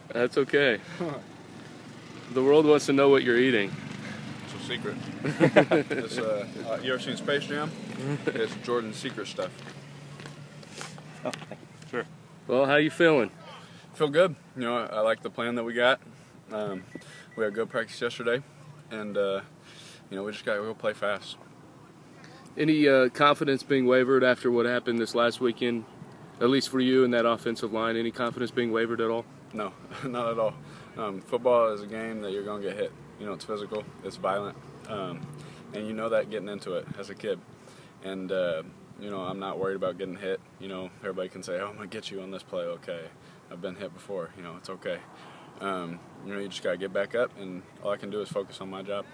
That's okay. The world wants to know what you're eating. It's a secret. It's, you ever seen Space Jam? It's Jordan's secret stuff. Oh, sure. Well, how you feeling? Feel good. You know, I like the plan that we got. We had good practice yesterday, and you know, we just got to go play fast. Any confidence being wavered after what happened this last weekend? At least for you and that offensive line, any confidence being wavered at all? No, not at all. Football is a game that you're going to get hit. You know, it's physical, it's violent, and you know that getting into it as a kid. And you know, I'm not worried about getting hit. You know, everybody can say, "Oh, I'm going to get you on this play." Okay, I've been hit before. You know, it's okay. You know, you just got to get back up, and all I can do is focus on my job.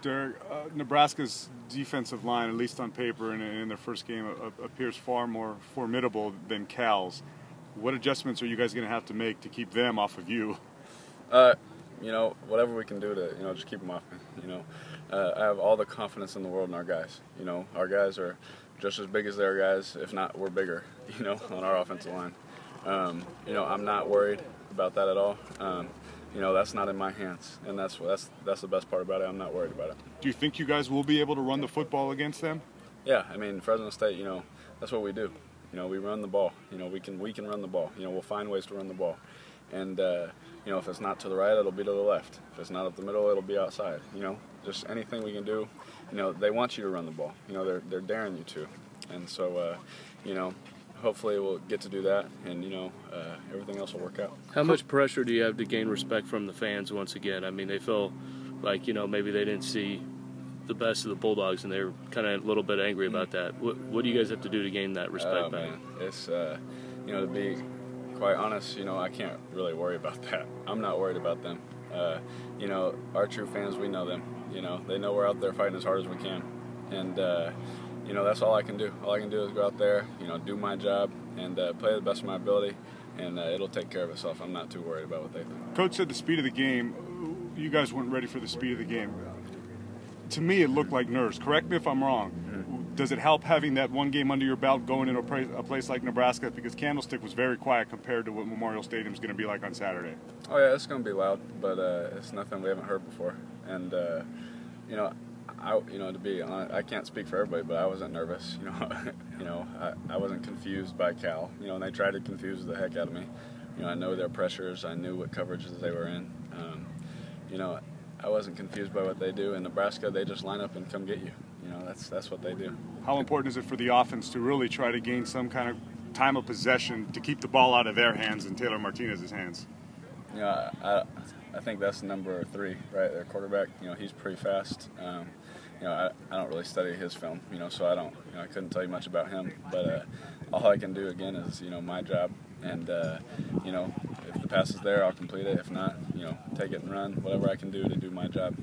Derek, Nebraska's defensive line, at least on paper and in their first game, appears far more formidable than Cal's. What adjustments are you guys going to have to make to keep them off of you? You know, whatever we can do to, you know, just keep them off me. You know, I have all the confidence in the world in our guys. You know, our guys are just as big as their guys, if not, we're bigger. You know, on our offensive line. You know, I'm not worried about that at all. You know, that's not in my hands, and that's the best part about it. I'm not worried about it. Do you think you guys will be able to run the football against them? Yeah, I mean, Fresno State, you know, that's what we do. You know, we run the ball. You know, we can run the ball. You know, we'll find ways to run the ball. And you know, if it's not to the right, it'll be to the left. If it's not up the middle, it'll be outside. You know, just anything we can do. You know, they want you to run the ball. You know, they're daring you to, and so you know, hopefully we'll get to do that, and you know, everything else will work out. How much pressure do you have to gain respect from the fans once again? I mean, they feel like, you know, maybe they didn't see the best of the Bulldogs, and they're kind of a little bit angry about that. What do you guys have to do to gain that respect back? Man. It's you know, to be quite honest, you know, I can't really worry about that. I'm not worried about them. You know, our true fans, we know them. You know, they know we're out there fighting as hard as we can, and you know, that's all I can do. All I can do is go out there, you know, do my job and play the best of my ability, and it'll take care of itself. I'm not too worried about what they think. Coach said the speed of the game, you guys weren't ready for the speed of the game. To me, it looked like nerves. Correct me if I'm wrong. Mm-hmm. Does it help having that one game under your belt going into a place like Nebraska? Because Candlestick was very quiet compared to what Memorial Stadium is going to be like on Saturday. Oh, yeah, it's going to be loud, but it's nothing we haven't heard before. And, you know, you know, to be honest, I can't speak for everybody, but I wasn't nervous. You know, you know, I wasn't confused by Cal. You know, and they tried to confuse the heck out of me. You know, I know their pressures. I knew what coverages they were in. You know, I wasn't confused by what they do. In Nebraska, they just line up and come get you. You know, that's what they do. How important is it for the offense to really try to gain some kind of time of possession to keep the ball out of their hands and Taylor Martinez's hands? You know, I think that's number 3, right? Their quarterback. You know, he's pretty fast. You know, I don't really study his film. You know, so I don't. You know, I couldn't tell you much about him. But all I can do again is, you know, my job. And you know, if the pass is there, I'll complete it. If not, you know, take it and run. Whatever I can do to do my job.